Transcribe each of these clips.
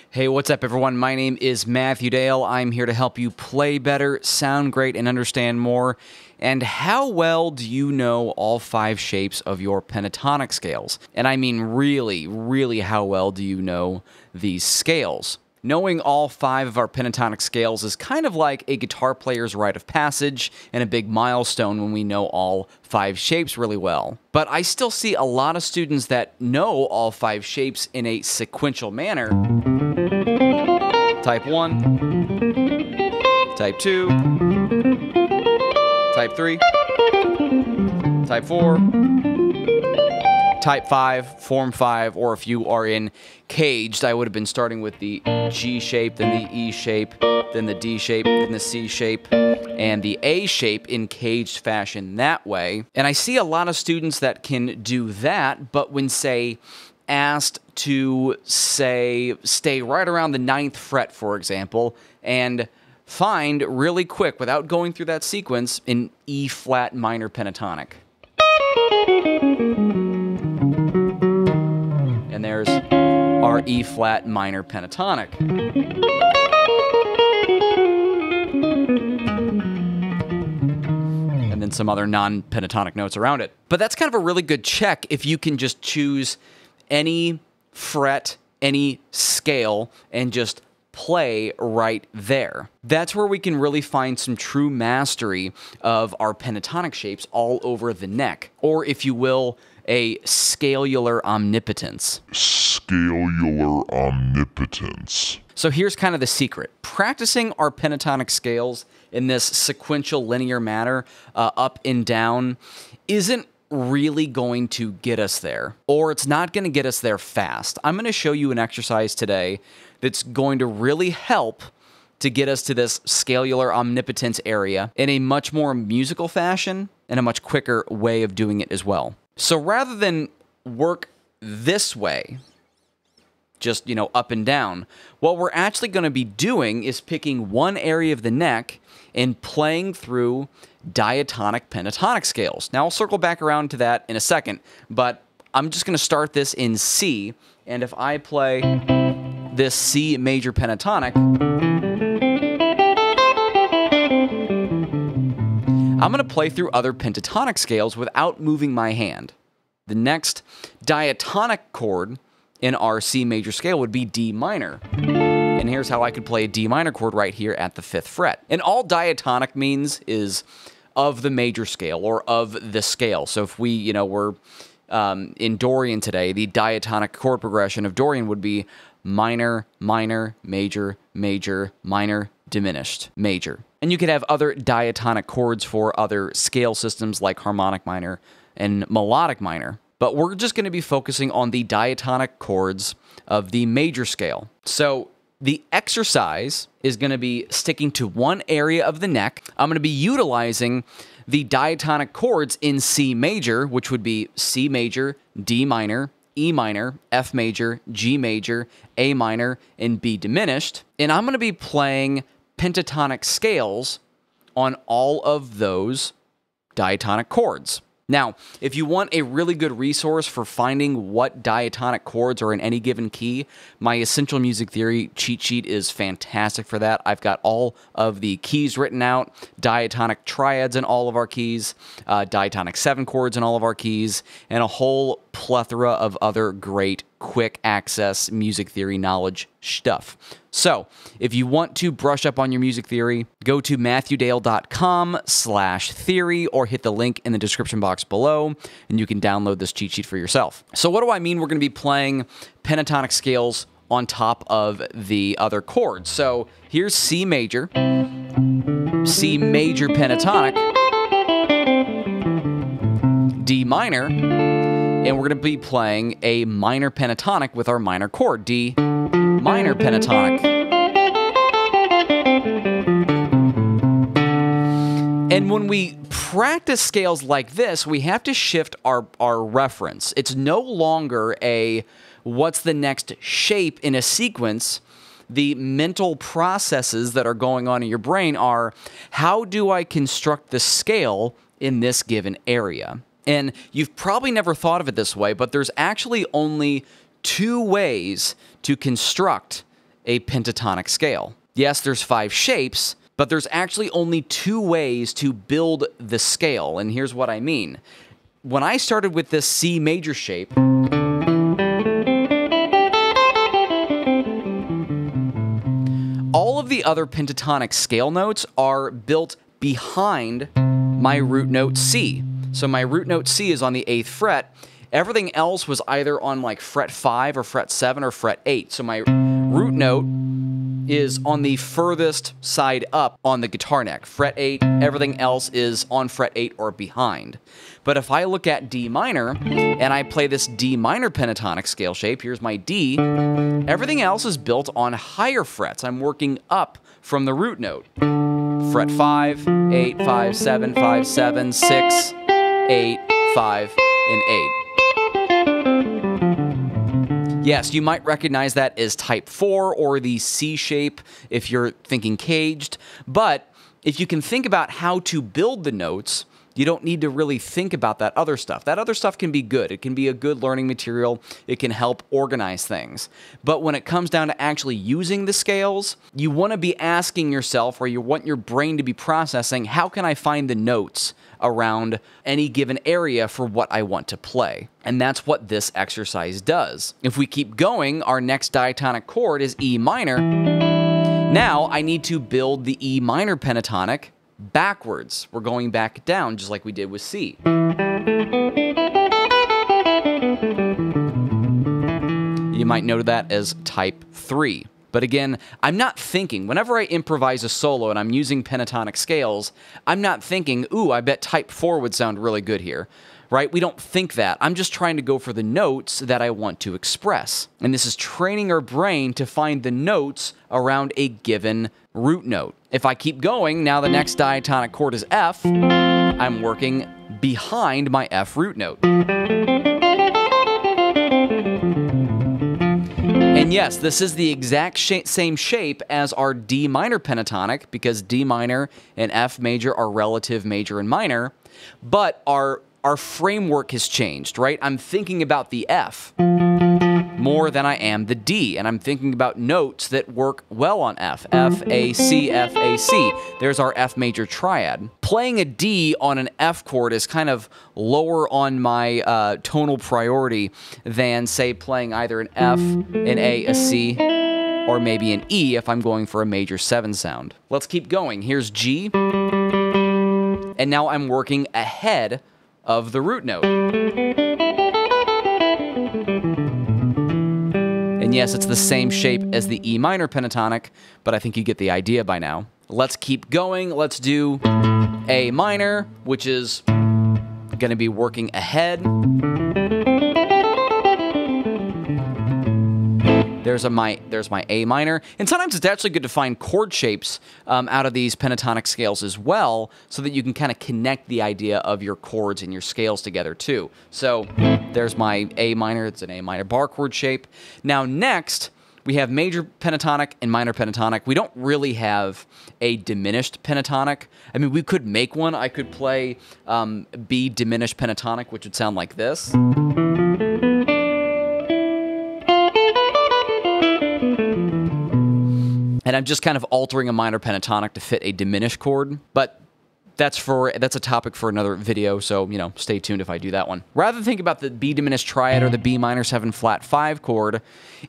Hey, what's up, everyone? My name is Matthew Dale. I'm here to help you play better, sound great, and understand more. And how well do you know all 5 shapes of your pentatonic scales? And I mean really how well do you know these scales? Knowing all 5 of our pentatonic scales is kind of like a guitar player's rite of passage and a big milestone when we know all 5 shapes really well. But I still see a lot of students that know all 5 shapes in a sequential manner. Type 1, Type 2, Type 3, Type 4, Type 5, Form 5, or if you are in caged, I would have been starting with the G shape, then the E shape, then the D shape, then the C shape, and the A shape in caged fashion that way. And I see a lot of students that can do that, but when, say, asked to, say, stay right around the 9th fret, for example, and find really quick, without going through that sequence, an E-flat minor pentatonic. And there's our E-flat minor pentatonic. And then some other non-pentatonic notes around it. But that's kind of a really good check if you can just choose any fret, any scale, and just play right there. That's where we can really find some true mastery of our pentatonic shapes all over the neck, or if you will, a scalular omnipotence. Scalular omnipotence. So here's kind of the secret. Practicing our pentatonic scales in this sequential linear manner, up and down, isn't really going to get us there, or it's not going to get us there fast. I'm going to show you an exercise today that's going to really help to get us to this scalular omnipotence area in a much more musical fashion and a much quicker way of doing it as well. So rather than work this way, just, up and down, what we're actually going to be doing is picking one area of the neck and playing through diatonic pentatonic scales. Now, I'll circle back around to that in a second, but I'm just going to start this in C, and if I play this C major pentatonic, I'm going to play through other pentatonic scales without moving my hand. The next diatonic chord in our C major scale would be D minor. And here's how I could play a D minor chord right here at the 5th fret. And all diatonic means is of the major scale, or of the scale. So if we, were in Dorian today, the diatonic chord progression of Dorian would be minor, minor, major, major, minor, diminished, major. And you could have other diatonic chords for other scale systems like harmonic minor and melodic minor. But we're just going to be focusing on the diatonic chords of the major scale. So the exercise is going to be sticking to one area of the neck. I'm going to be utilizing the diatonic chords in C major, which would be C major, D minor, E minor, F major, G major, A minor, and B diminished. And I'm going to be playing pentatonic scales on all of those diatonic chords. Now, if you want a really good resource for finding what diatonic chords are in any given key, my Essential Music Theory cheat sheet is fantastic for that. I've got all of the keys written out, diatonic triads in all of our keys, diatonic 7 chords in all of our keys, and a whole plethora of other great quick access music theory knowledge stuff. So, if you want to brush up on your music theory, go to matthewdale.com/theory or hit the link in the description box below, and you can download this cheat sheet for yourself. So what do I mean we're going to be playing pentatonic scales on top of the other chords? So here's C major pentatonic, D minor, and we're going to be playing a minor pentatonic with our minor chord, D minor pentatonic. And when we practice scales like this, we have to shift our reference. It's no longer a what's the next shape in a sequence. The mental processes that are going on in your brain are, how do I construct the scale in this given area? And you've probably never thought of it this way, but there's actually only 2 ways to construct a pentatonic scale. Yes, there's 5 shapes, but there's actually only 2 ways to build the scale, and here's what I mean. When I started with this C major shape, all of the other pentatonic scale notes are built behind my root note C. So my root note C is on the 8th fret. Everything else was either on like fret 5 or fret 7 or fret 8. So my root note is on the furthest side up on the guitar neck. Fret 8, everything else is on fret 8 or behind. But if I look at D minor and I play this D minor pentatonic scale shape, here's my D, everything else is built on higher frets. I'm working up from the root note. Fret 5, 8, 5, 7, 5, 7, 6, 8, 5, and 8. Yes, you might recognize that as type 4 or the C shape if you're thinking caged, but if you can think about how to build the notes, you don't need to really think about that other stuff. That other stuff can be good. It can be a good learning material. It can help organize things. But when it comes down to actually using the scales, you want to be asking yourself, or you want your brain to be processing, how can I find the notes around any given area for what I want to play? And that's what this exercise does. If we keep going, our next diatonic chord is E minor. Now I need to build the E minor pentatonic backwards. We're going back down just like we did with C. You might know that as type 3. But again, I'm not thinking, whenever I improvise a solo and I'm using pentatonic scales, I'm not thinking, ooh, I bet type 4 would sound really good here, right? We don't think that. I'm just trying to go for the notes that I want to express. And this is training our brain to find the notes around a given root note. If I keep going, now the next diatonic chord is F. I'm working behind my F root note. And yes, this is the exact same shape as our D minor pentatonic, because D minor and F major are relative major and minor, but our framework has changed, right? I'm thinking about the F more than I am the D, and I'm thinking about notes that work well on F. F, A, C, F, A, C. There's our F major triad. Playing a D on an F chord is kind of lower on my tonal priority than, say, playing either an F, an A, a C, or maybe an E if I'm going for a major 7 sound. Let's keep going. Here's G, and now I'm working ahead of the root note. And yes, it's the same shape as the E minor pentatonic, but I think you get the idea by now. Let's keep going. Let's do A minor, which is going to be working ahead. There's my A minor. And sometimes it's actually good to find chord shapes out of these pentatonic scales as well, so that you can kind of connect the idea of your chords and your scales together too. So there's my A minor. It's an A minor bar chord shape. Now next, we have major pentatonic and minor pentatonic. We don't really have a diminished pentatonic. I mean, we could make one. I could play B diminished pentatonic, which would sound like this. And I'm just kind of altering a minor pentatonic to fit a diminished chord, but that's a topic for another video, so, you know, stay tuned if I do that one. Rather than think about the B diminished triad or the B minor 7 flat 5 chord,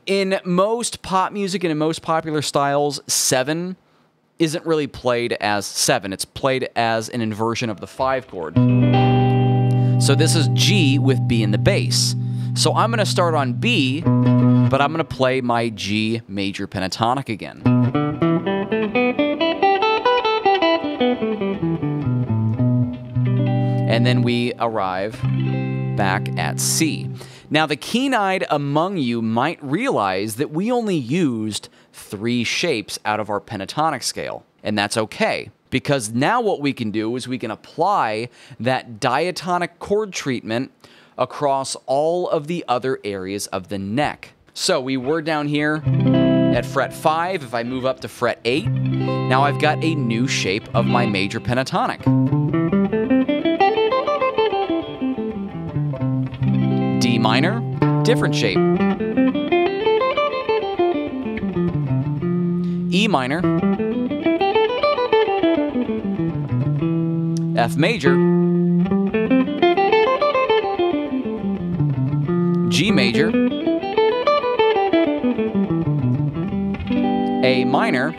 in most pop music and in most popular styles, 7 isn't really played as 7. It's played as an inversion of the 5 chord. So this is G with B in the bass. So I'm going to start on B, but I'm going to play my G major pentatonic again. And then we arrive back at C. Now, the keen-eyed among you might realize that we only used 3 shapes out of our pentatonic scale, and that's okay. Because now what we can do is we can apply that diatonic chord treatment across all of the other areas of the neck. So we were down here at fret 5. If I move up to fret 8, now I've got a new shape of my major pentatonic. D minor, different shape. E minor, F major, G major, A minor,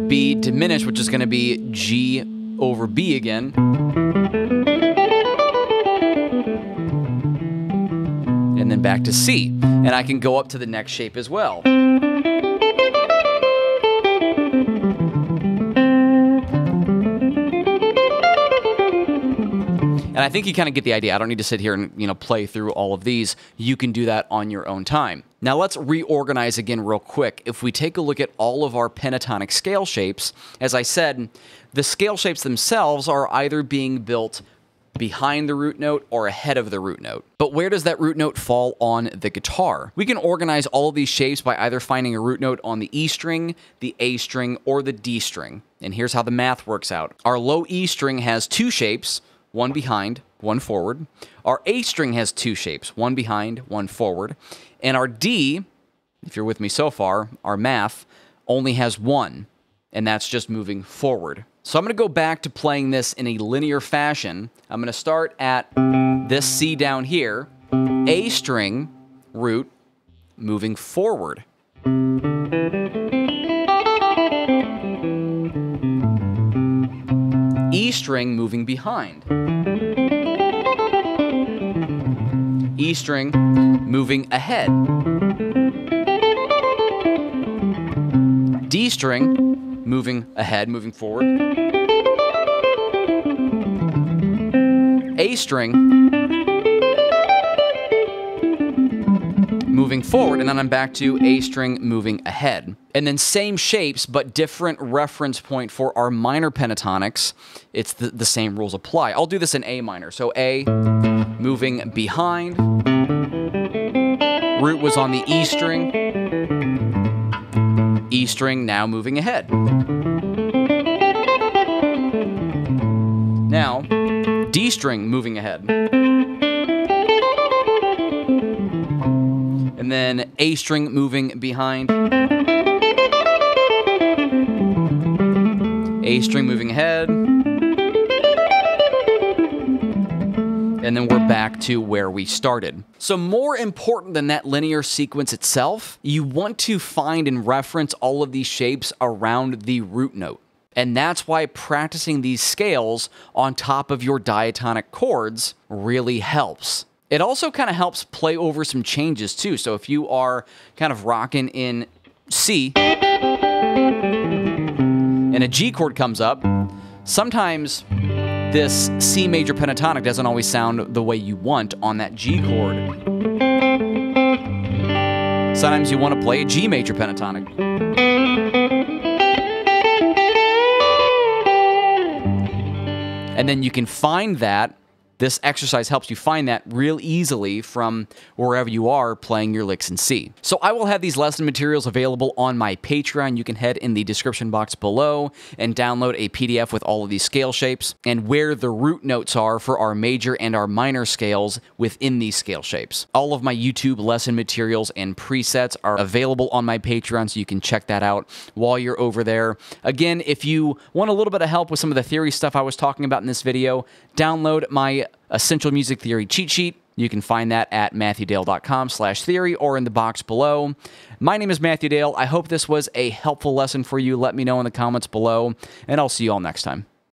B diminished, which is going to be G over B again, and then back to C. And I can go up to the next shape as well. And I think you kind of get the idea. I don't need to sit here and, play through all of these. You can do that on your own time. Now let's reorganize again real quick. If we take a look at all of our pentatonic scale shapes, as I said, the scale shapes themselves are either being built behind the root note or ahead of the root note. But where does that root note fall on the guitar? We can organize all of these shapes by either finding a root note on the E string, the A string, or the D string. And here's how the math works out. Our low E string has two shapes, one behind, one forward. Our A string has two shapes, one behind, one forward. And our D, if you're with me so far, our math, only has one, and that's just moving forward. So I'm going to go back to playing this in a linear fashion. I'm going to start at this C down here, A string, root, moving forward. E string moving behind. E string moving ahead. D string moving ahead, moving forward. A string moving forward, and then I'm back to A string moving ahead. And then same shapes, but different reference point for our minor pentatonics. It's the same rules apply. I'll do this in A minor. So A moving behind. Root was on the E string. E string now moving ahead. Now, D string moving ahead. And then A string moving behind. A string moving ahead. And then we're back to where we started. So more important than that linear sequence itself, you want to find and reference all of these shapes around the root note. And that's why practicing these scales on top of your diatonic chords really helps. It also kind of helps play over some changes too. So if you are kind of rocking in C, and a G chord comes up, sometimes this C major pentatonic doesn't always sound the way you want on that G chord. Sometimes you want to play a G major pentatonic. And then you can find that. This exercise helps you find that real easily from wherever you are playing your licks in C. So I will have these lesson materials available on my Patreon. You can head in the description box below and download a PDF with all of these scale shapes and where the root notes are for our major and our minor scales within these scale shapes. All of my YouTube lesson materials and presets are available on my Patreon, so you can check that out while you're over there. Again, if you want a little bit of help with some of the theory stuff I was talking about in this video, download my Essential Music Theory cheat sheet. You can find that at matthewdale.com/theory or in the box below. My name is Matthew Dale. I hope this was a helpful lesson for you. Let me know in the comments below, and I'll see you all next time.